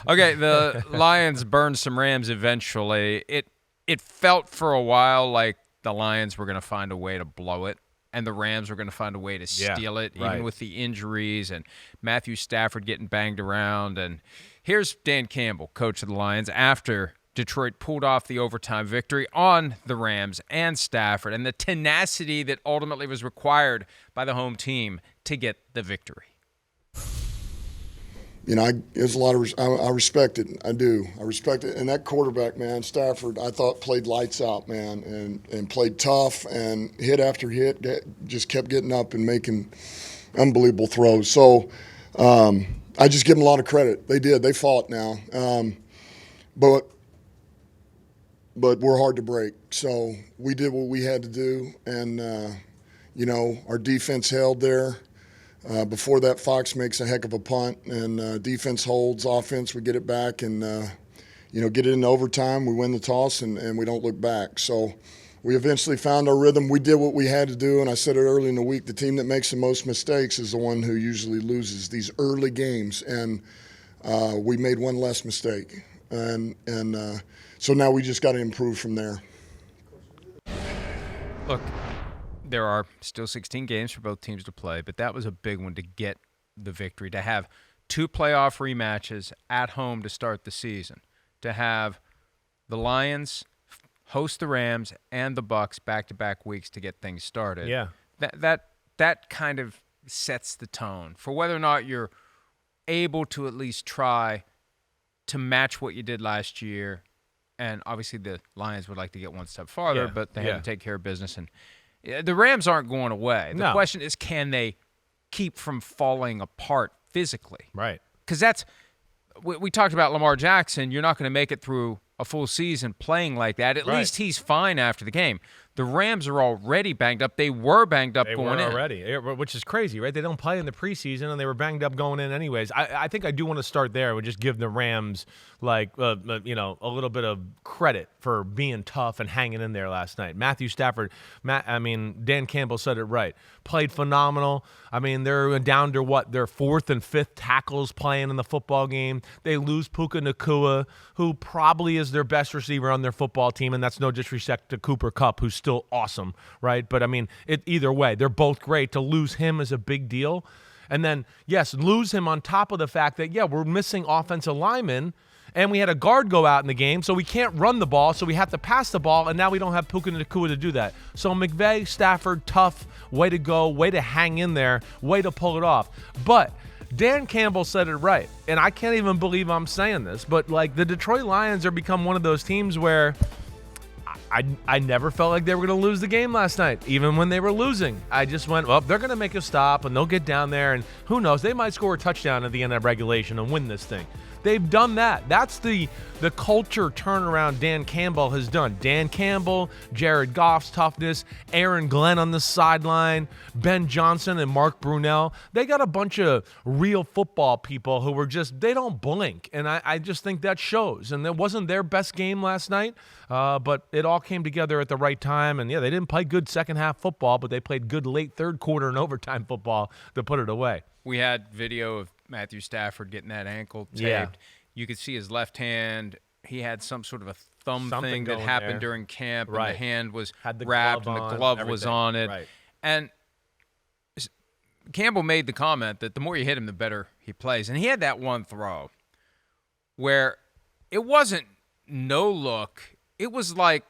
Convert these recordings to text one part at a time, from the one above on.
Okay, the Lions burned some Rams eventually. It felt for a while like the Lions were going to find a way to blow it, and the Rams were going to find a way to steal it, even with the injuries and Matthew Stafford getting banged around. And here's Dan Campbell, coach of the Lions, after Detroit pulled off the overtime victory on the Rams and Stafford, and the tenacity that ultimately was required by the home team to get the victory. You know, there's a lot of I respect it. I do. I respect it. And that quarterback, man, Stafford, I thought played lights out, man, and played tough and hit after hit, just kept getting up and making unbelievable throws. So I just give them a lot of credit. They did. They fought now. But we're hard to break. So we did what we had to do. And, you know, our defense held there. Before that, Fox makes a heck of a punt, and defense holds. Offense, we get it back and, you know, get it in overtime. We win the toss, and we don't look back. So we eventually found our rhythm. We did what we had to do, and I said it early in the week, the team that makes the most mistakes is the one who usually loses these early games, and we made one less mistake. And so now we just got to improve from there. Look, there are still 16 games for both teams to play, but that was a big one to get the victory, to have 2 playoff rematches at home to start the season, to have the Lions host the Rams and the Bucs back-to-back weeks to get things started. Yeah. That kind of sets the tone for whether or not you're able to at least try to match what you did last year. And obviously the Lions would like to get one step farther, but they had to take care of business. And the Rams aren't going away. The question is, can they keep from falling apart physically? Right. Because that's – we talked about Lamar Jackson. You're not going to make it through a full season playing like that. At least he's fine after the game. The Rams are already banged up. They were banged up going in. Already, which is crazy, right? They don't play in the preseason, and they were banged up going in anyways. I think I do want to start there. Would just give the Rams, like, you know, a little bit of credit for being tough and hanging in there last night. Matthew Stafford, Dan Campbell said it right. Played phenomenal. I mean, they're down to their 4th and 5th tackles playing in the football game. They lose Puka Nacua, who probably is their best receiver on their football team, and that's no disrespect to Cooper Kupp, who's still awesome, right? But, I mean, either way, they're both great. To lose him is a big deal. And then, yes, lose him on top of the fact that, we're missing offensive linemen, and we had a guard go out in the game, so we can't run the ball, so we have to pass the ball, and now we don't have Puka Nacua to do that. So McVay, Stafford, tough, way to go, way to hang in there, way to pull it off. But Dan Campbell said it right, and I can't even believe I'm saying this, but, like, the Detroit Lions are become one of those teams where I never felt like they were going to lose the game last night, even when they were losing. I just went, well, they're going to make a stop, and they'll get down there, and who knows, they might score a touchdown at the end of regulation and win this thing. They've done that. That's the culture turnaround Dan Campbell has done. Dan Campbell, Jared Goff's toughness, Aaron Glenn on the sideline, Ben Johnson and Mark Brunell. They got a bunch of real football people who were they don't blink. And I just think that shows. And it wasn't their best game last night, but it all came together at the right time. And, they didn't play good second half football, but they played good late third quarter and overtime football to put it away. We had video of Matthew Stafford getting that ankle taped. Yeah. You could see his left hand. He had some sort of a thumb thing that happened during camp, and the hand was wrapped and the glove was on it. Right. And Campbell made the comment that the more you hit him, the better he plays. And he had that one throw where it wasn't no look. It was like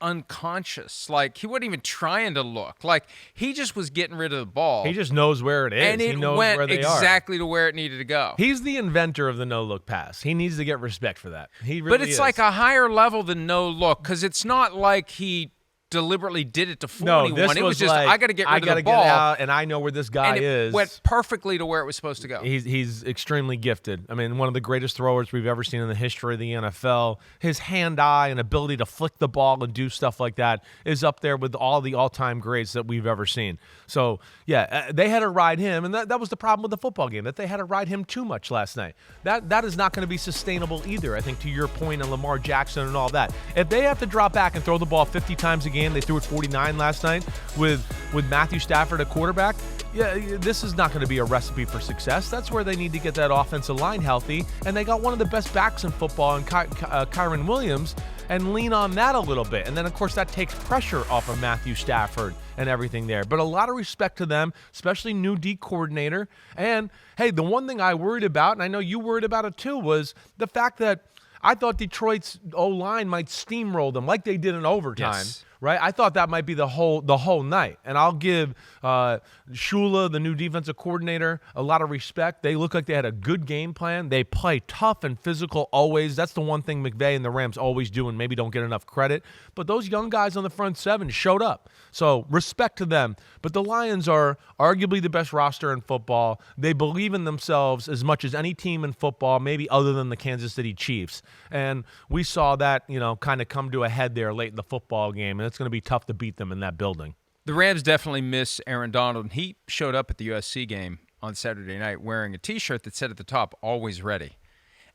unconscious. Like, he wasn't even trying to look. Like, he just was getting rid of the ball. He just knows where it is. And he knows went where they exactly to where it needed to go. He's the inventor of the no-look pass. He needs to get respect for that. He really But it's is. like a higher level than no look, because it's not like he deliberately did it to fool anyone. It was just, like, I got to get rid of the get ball. out, and I know where this guy and it is. went perfectly to where it was supposed to go. He's extremely gifted. I mean, one of the greatest throwers we've ever seen in the history of the NFL. His hand-eye and ability to flick the ball and do stuff like that is up there with all the all-time greats that we've ever seen. So, they had to ride him, and that was the problem with the football game, that they had to ride him too much last night. That is not going to be sustainable either, I think, to your point on Lamar Jackson and all that. If they have to drop back and throw the ball 50 times a game, game. They threw it 49 last night with Matthew Stafford at quarterback. Yeah, this is not going to be a recipe for success. That's where they need to get that offensive line healthy. And they got one of the best backs in football in Kyron Williams, and lean on that a little bit. And then, of course, that takes pressure off of Matthew Stafford and everything there. But a lot of respect to them, especially new D coordinator. And, hey, the one thing I worried about, and I know you worried about it too, was the fact that I thought Detroit's O-line might steamroll them like they did in overtime. Yes. Right, I thought that might be the whole night, and I'll give Shula, the new defensive coordinator, a lot of respect. They look like they had a good game plan. They play tough and physical always. That's the one thing McVay and the Rams always do, and maybe don't get enough credit. But those young guys on the front seven showed up, so respect to them. But the Lions are arguably the best roster in football. They believe in themselves as much as any team in football, maybe other than the Kansas City Chiefs. And we saw that, kind of come to a head there late in the football game, and it's going to be tough to beat them in that building. The Rams definitely miss Aaron Donald. He showed up at the USC game on Saturday night wearing a T-shirt that said at the top, "Always ready."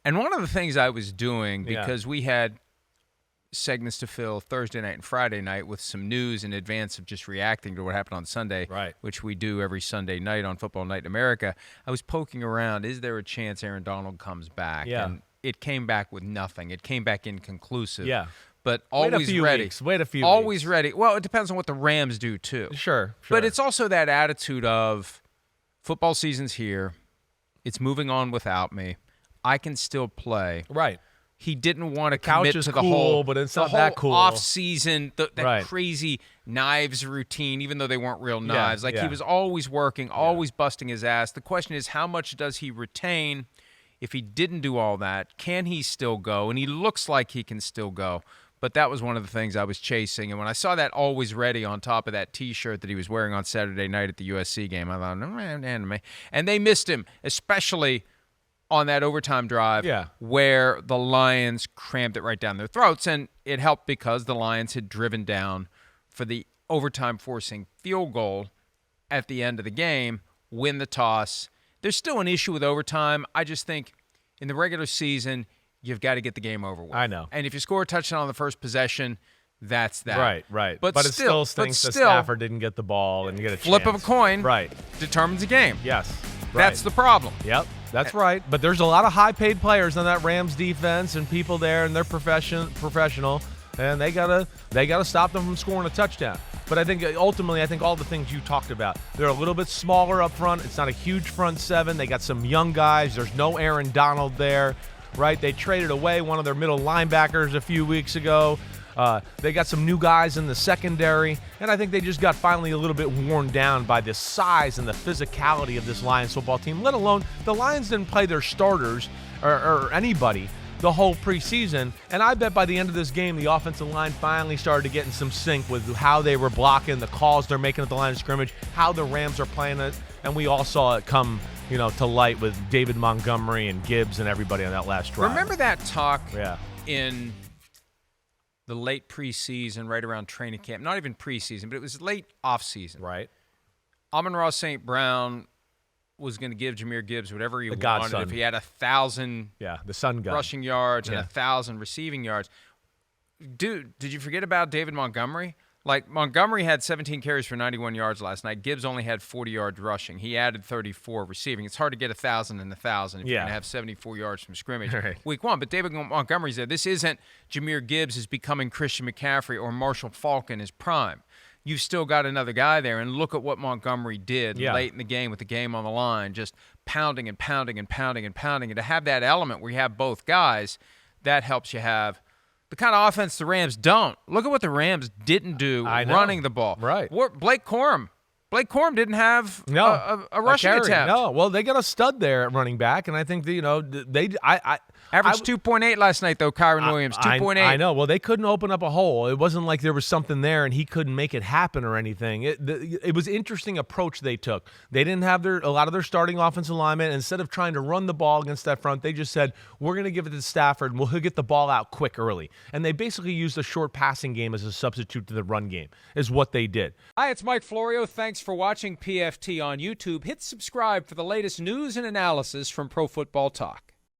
And one of the things I was doing, because we had segments to fill Thursday night and Friday night with some news in advance of just reacting to what happened on Sunday, right, which we do every Sunday night on Football Night in America, I was poking around, is there a chance Aaron Donald comes back? Yeah. And it came back with nothing. It came back inconclusive. Yeah. But always ready. Wait a few always weeks. ready. Well, it depends on what the Rams do, too. Sure. But it's also that attitude of football season's here. It's moving on without me. I can still play. Right. He didn't want to Couch commit is to the cool, whole, but it's the not whole that cool. off-season, that Right. crazy knives routine, even though they weren't real knives. Yeah. He was always working, always busting his ass. The question is, how much does he retain? If he didn't do all that, can he still go? And he looks like he can still go. But that was one of the things I was chasing. And when I saw that always ready on top of that T-shirt that he was wearing on Saturday night at the USC game, I thought, man. And they missed him, especially on that overtime drive where the Lions crammed it right down their throats. And it helped because the Lions had driven down for the overtime forcing field goal at the end of the game, win the toss. There's still an issue with overtime. I just think in the regular season, you've got to get the game over with. I know. And if you score a touchdown on the first possession, that's that. Right. But it still stinks that Stafford didn't get the ball and get a flip chance. of a coin Right. determines the game. Yes. Right. That's the problem. Yep. That's right. But there's a lot of high-paid players on that Rams defense and people there, and they're professional, and they gotta stop them from scoring a touchdown. But I think ultimately, all the things you talked about, they're a little bit smaller up front. It's not a huge front seven. They got some young guys. There's no Aaron Donald there, right? They traded away one of their middle linebackers a few weeks ago. They got some new guys in the secondary, and I think they just got finally a little bit worn down by the size and the physicality of this Lions football team, let alone the Lions didn't play their starters or anybody the whole preseason, and I bet by the end of this game, the offensive line finally started to get in some sync with how they were blocking, the calls they're making at the line of scrimmage, how the Rams are playing it, and we all saw it come to light with David Montgomery and Gibbs and everybody on that last drive. Remember that talk in the late preseason, right around training camp? Not even preseason, but it was late offseason. Right. Amon-Ra St. Brown was going to give Jahmyr Gibbs whatever he wanted godson. if he had 1,000 the sun gun rushing yards and 1,000 receiving yards. Dude, did you forget about David Montgomery? Like, Montgomery had 17 carries for 91 yards last night. Gibbs only had 40 yards rushing. He added 34 receiving. It's hard to get 1,000 and 1,000 if you're going to have 74 yards from scrimmage week one. But David Montgomery said this isn't Jahmyr Gibbs is becoming Christian McCaffrey or Marshall Faulk in his prime. You've still got another guy there, and look at what Montgomery did late in the game with the game on the line, just pounding and pounding and pounding and pounding. And to have that element where you have both guys, that helps you have the kind of offense the Rams don't. Look at what the Rams didn't do running the ball. Right. Blake Corum didn't have a rushing attempt. No, well, they got a stud there at running back, and I think Averaged 2.8 last night, though, Kyron Williams, 2.8. I know. Well, they couldn't open up a hole. It wasn't like there was something there and he couldn't make it happen or anything. It was an interesting approach they took. They didn't have a lot of their starting offensive linemen. Instead of trying to run the ball against that front, they just said, we're going to give it to Stafford and we'll get the ball out quick early. And they basically used a short passing game as a substitute to the run game, is what they did. Hi, it's Mike Florio. Thanks for watching PFT on YouTube. Hit subscribe for the latest news and analysis from Pro Football Talk.